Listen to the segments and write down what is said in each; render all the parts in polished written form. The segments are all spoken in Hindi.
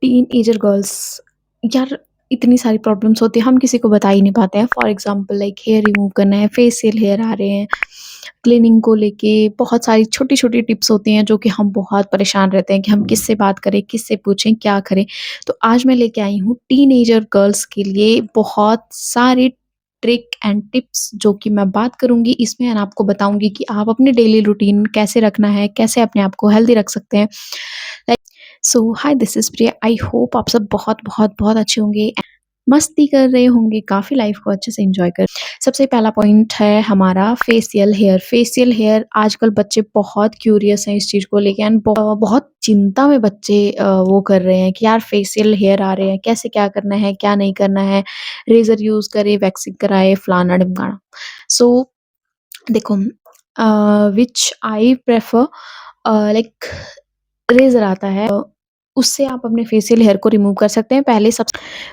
टीनएजर गर्ल्स यार इतनी सारी प्रॉब्लम्स होती है, हम किसी को बता ही नहीं पाते हैं। For example like hair remove करना है, फेशियल हेयर आ रहे हैं, क्लीनिंग को लेके बहुत सारी छोटी-छोटी टिप्स होती हैं जो कि हम बहुत परेशान रहते हैं कि हम किससे बात करें, किससे पूछें, क्या करें। तो आज मैं लेके आई हूँ टीनेजर गर्ल्स के लिए बहुत सारे ट्रिक एंड टिप्स जो कि मैं बात करूँगी इसमें एंड आपको बताऊँगी कि आप अपने डेली रूटीन कैसे रखना है, कैसे अपने आप को हेल्दी रख सकते हैं। So hi this is Priya. I hope आप सब बहुत अच्छे होंगे, मस्ती कर रहे होंगे, काफ़ी लाइफ को अच्छे से एन्जॉय कर। सबसे पहला पॉइंट है हमारा फेशियल हेयर। फेशियल हेयर आजकल बच्चे बहुत क्यूरियस हैं इस चीज़ को लेके एंड बहुत चिंता में बच्चे वो कर रहे हैं कि यार फेशियल हेयर आ रहे हैं, कैसे क्या करना है, क्या नहीं करना है, रेज़र यूज़ करें, वैक्सिंग कराएँ, फलाना-ढिमकाना। सो देखो which I prefer like razor आता है, उससे आप अपने फेशियल हेयर को रिमूव कर सकते हैं। पहले सब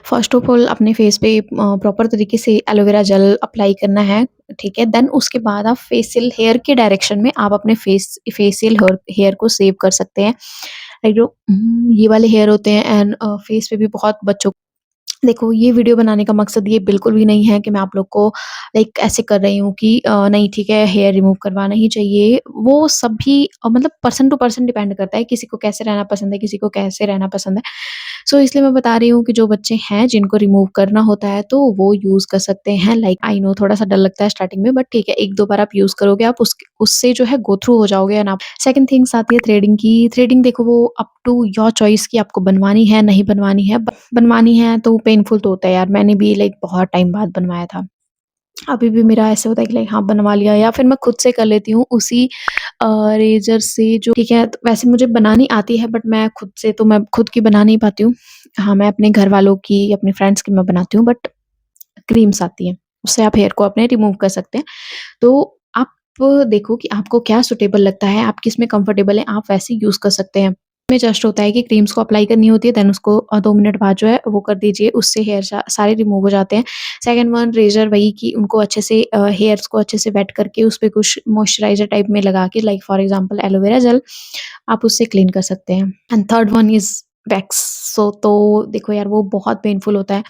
फर्स्ट ऑफ ऑल अपने फेस पे प्रॉपर तरीके से एलोवेरा जेल अप्लाई करना है, ठीक है? देन उसके बाद आप फेशियल हेयर के डायरेक्शन में आप अपने फेशियल हेयर हेयर को सेव कर सकते हैं। लाइक जो ये वाले हेयर होते हैं एंड फेस पे भी बहुत बच्चों देखो, ये वीडियो बनाने का मकसद ये बिल्कुल भी नहीं है कि मैं आप लोग को लाइक ऐसे कर रही हूँ कि नहीं ठीक है हेयर रिमूव करवाना ही चाहिए। वो सभी मतलब पर्सन टू पर्सन डिपेंड करता है, किसी को कैसे रहना पसंद है, किसी को कैसे रहना पसंद है। सो इसलिए मैं बता रही हूँ कि जो बच्चे हैं जिनको रिमूव करना होता है तो वो यूज़ कर सकते हैं। लाइक आई नो थोड़ा-सा डर लगता है स्टार्टिंग में बट ठीक है 1-2 बार आप यूज़ करोगे आप उससे जो है गो थ्रू हो जाओगे एंड आप सेकंड थिंग्स आती है थ्रेडिंग की। थ्रेडिंग देखो वो अप टू योर चॉइस कि आपको बनवानी है, नहीं बनवानी है। बनवानी है तो पेनफुल तो होता है यार, मैंने भी लाइक बहुत टाइम बाद बनवाया था। अभी भी मेरा ऐसा होता है कि लाइक हाँ, बनवा लिया या फिर मैं खुद से कर लेती हूँ उसी रेज़र से जो ठीक है, वैसे मुझे बनानी आती है बट मैं खुद से तो मैं खुद की बना नहीं पाती हूँ। हाँ, मैं अपने घरवालों की, अपने फ्रेंड्स की मैं बनाती हूँ बट क्रीम्स आती हैं, उससे आप हेयर को अपने रिमूव कर सकते हैं। तो आप देखो कि आपको क्या सूटेबल लगता है, आप किसमें कंफर्टेबल हैं, आप वैसे यूज़ कर सकते हैं। में जस्ट होता है कि क्रीम्स को अप्लाई करनी होती है देन उसको 2 मिनट बाद जो है वो कर दीजिए, उससे हेयर सारे रिमूव हो जाते हैं। सेकंड वन रेज़र वही कि उनको अच्छे से हेयर्स को अच्छे से वेट करके उसपे कुछ मॉइस्चराइज़र टाइप में लगा के like for example aloe vera gel आप उससे क्लीन कर सकते हैं। And third one is wax. So तो देखो यार वो बहुत पेनफुल होता है।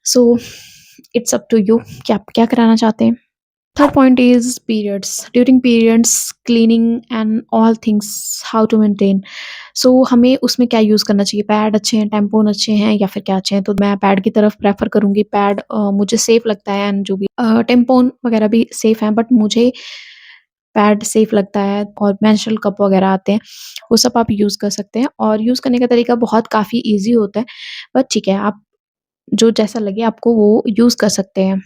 So it's up to you कि आप क्या कराना चाहते हैं। Third point is periods. During periods, cleaning and all things, how to maintain. So हमें उसमें क्या यूज़ करना चाहिए? पैड अच्छे हैं, टैम्पून अच्छे हैं या फिर क्या अच्छे हैं? तो मैं पैड की तरफ प्रेफ़र करूँगी। पैड मुझे सेफ़ लगता है एंड जो भी टैम्पून वगैरह भी सेफ़ हैं बट मुझे पैड सेफ़ लगता है और मेंस्ट्रुअल कप वगैरह आते हैं, वो सब आप यूज़ कर सकते हैं और यूज़ करने का तरीका बहुत काफ़ी ईज़ी होता है। बट ठीक है, आप जो जैसा लगे आपको वो यूज़ कर सकते हैं।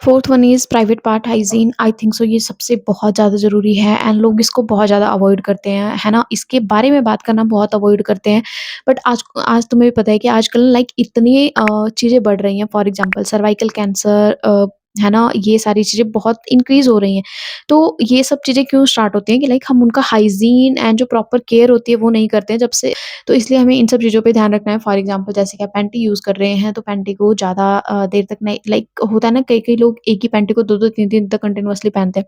Fourth one is private part hygiene. I think so ये सबसे बहुत ज़्यादा ज़रूरी है एंड लोग इसको बहुत ज़्यादा अवॉइड करते हैं, है ना? इसके बारे में बात करना बहुत अवॉइड करते हैं। बट आज आज तुम्हें भी पता है कि आजकल लाइक इतनी चीज़ें बढ़ रही हैं, फॉर एग्ज़ाम्पल सर्वाइकल कैंसर है ना? ये सारी चीज़ें बहुत इंक्रीज़ हो रही हैं। तो ये सब चीज़ें क्यों स्टार्ट होती हैं कि लाइक हम उनका हाइजीन एंड जो प्रॉपर केयर होती है वो नहीं करते हैं जब से। तो इसलिए हमें इन सब चीज़ों पे ध्यान रखना है। फॉर एग्ज़ाम्पल जैसे कि आप पैंटी यूज़ कर रहे हैं, तो पैंटी को ज़्यादा देर तक नहीं लाइक होता है ना कई-कई लोग एक ही पैंटी को 2-2 3-3 तक कंटीन्यूअसली पहनते हैं।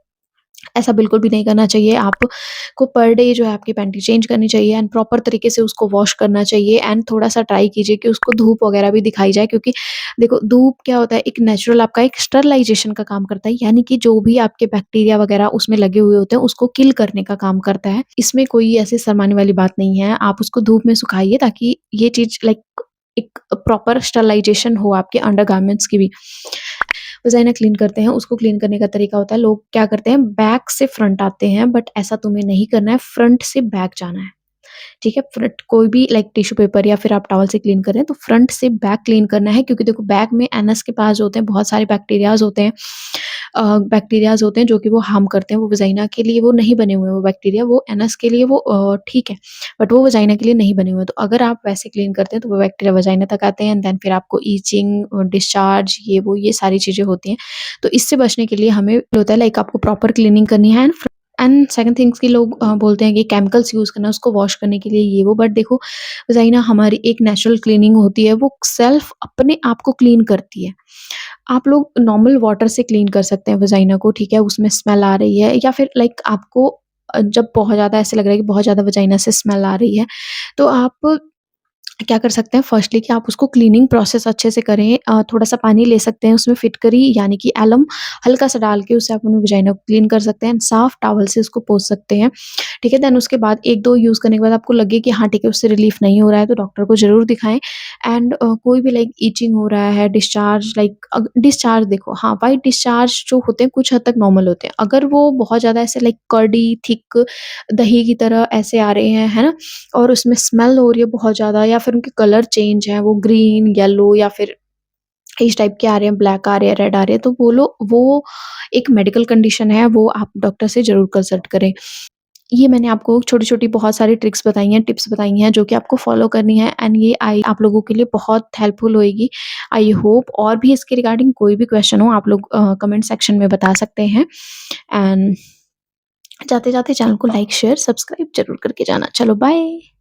ऐसा बिल्कुल भी नहीं करना चाहिए। आपको पर डे जो है आपकी पैंटी चेंज करनी चाहिए एंड प्रॉपर तरीके से उसको वॉश करना चाहिए एंड थोड़ा-सा ट्राई कीजिए कि उसको धूप वगैरह भी दिखाई जाए क्योंकि देखो धूप क्या होता है एक नेचुरल आपका एक स्टरलाइज़ेशन का काम करता है, यानी कि जो भी आपके बैक्टीरिया वगैरह उसमें लगे हुए होते हैं उसको किल करने का काम करता है। इसमें कोई ऐसे शर्माने वाली बात नहीं है। आप उसको धूप में सुखाइए ताकि ये चीज़ लाइक एक प्रॉपर स्टरलाइज़ेशन हो आपके अंडरगारमेंट्स की भी। वजाइना क्लीन करते हैं, उसको क्लीन करने का तरीका होता है, लोग क्या करते हैं बैक से फ्रंट आते हैं, बट ऐसा तुम्हें नहीं करना है, फ्रंट से बैक जाना है। ठीक है? फ्रंट कोई भी लाइक टिश्यू पेपर या फिर आप टॉवल से क्लीन कर रहे हैं, तो फ्रंट से बैक क्लीन करना है क्योंकि देखो बैक में एनस के पास जो होते हैं बहुत सारे बैक्टीरियाज़ होते हैं। बैक्टीरियाज़ होते हैं जो कि वो हार्म करते हैं, वो वजाइना के लिए वो नहीं बने हुए हैं वो बैक्टीरिया, वो एनस के लिए वो ठीक है, बट वो वजाइना के लिए नहीं बने हुए हैं। तो अगर आप वैसे क्लीन करते हैं तो वो बैक्टीरिया वजाइना तक आते हैं एंड देन फिर आपको ईचिंग, डिस्चार्ज ये सारी चीज़ें होती हैं। तो इससे बचने के लिए हमें होता है लाइक आपको प्रॉपर क्लीनिंग करनी है एंड सेकंड थिंग्स कि लोग बोलते हैं कि केमिकल्स यूज़ करना उसको वॉश करने के लिए ये वो बट देखो वजाइना हमारी एक नेचुरल क्लीनिंग होती है, वो सेल्फ अपने आप को क्लीन करती है। आप लोग नॉर्मल वाटर से क्लीन कर सकते हैं वजाइना को, ठीक है? उसमें स्मेल आ रही है या फिर लाइक आपको जब बहुत ज़्यादा ऐसे लग रहा है कि बहुत ज़्यादा वजाइना से स्मेल आ रही है, तो आप क्या कर सकते हैं फर्स्टली कि आप उसको क्लीनिंग प्रोसेस अच्छे से करें। थोड़ा-सा पानी ले सकते हैं उसमें फिटकरी यानी कि एलम हल्का-सा डाल के उससे आप अपनी वजाइना को क्लीन कर सकते हैं। साफ टॉवल से उसको पोंछ सकते हैं, ठीक है? देन उसके बाद 1-2 यूज़ करने के बाद आपको लगे कि हाँ, ठीक है, उससे रिलीफ़ नहीं हो रहा है तो डॉक्टर को ज़रूर दिखाएँ। एंड कोई भी लाइक इचिंग हो रहा है, डिस्चार्ज लाइक डिस्चार्ज देखो हाँ, व्हाइट डिस्चार्ज जो होते हैं कुछ हद तक नॉर्मल होते हैं। अगर वो बहुत ज़्यादा ऐसे लाइक कर्डी, थिक दही की तरह ऐसे आ रहे हैं, है ना? और उसमें स्मेल हो रही है बहुत ज़्यादा या फिर उनके कलर चेंज है, वो ग्रीन, येलो या फिर इस टाइप के आ रहे हैं, ब्लैक आ रहे हैं, रेड आ रहे हैं, तो वो एक मेडिकल कंडीशन है, वो आप डॉक्टर से ज़रूर कंसल्ट करें। ये मैंने आपको छोटी-छोटी बहुत सारी ट्रिक्स बताई हैं, टिप्स बताई हैं, जो कि आपको फ़ॉलो करनी है एंड ये आई आप लोगों के लिए बहुत हेल्पफुल होएगी। आई होप और भी इसके रिगार्डिंग कोई भी क्वेश्चन हो, आप लोग कमेंट सेक्शन में बता सकते हैं एंड जाते-जाते चैनल को लाइक, शेयर, सब्सक्राइब ज़रूर करके जाना। चलो बाय।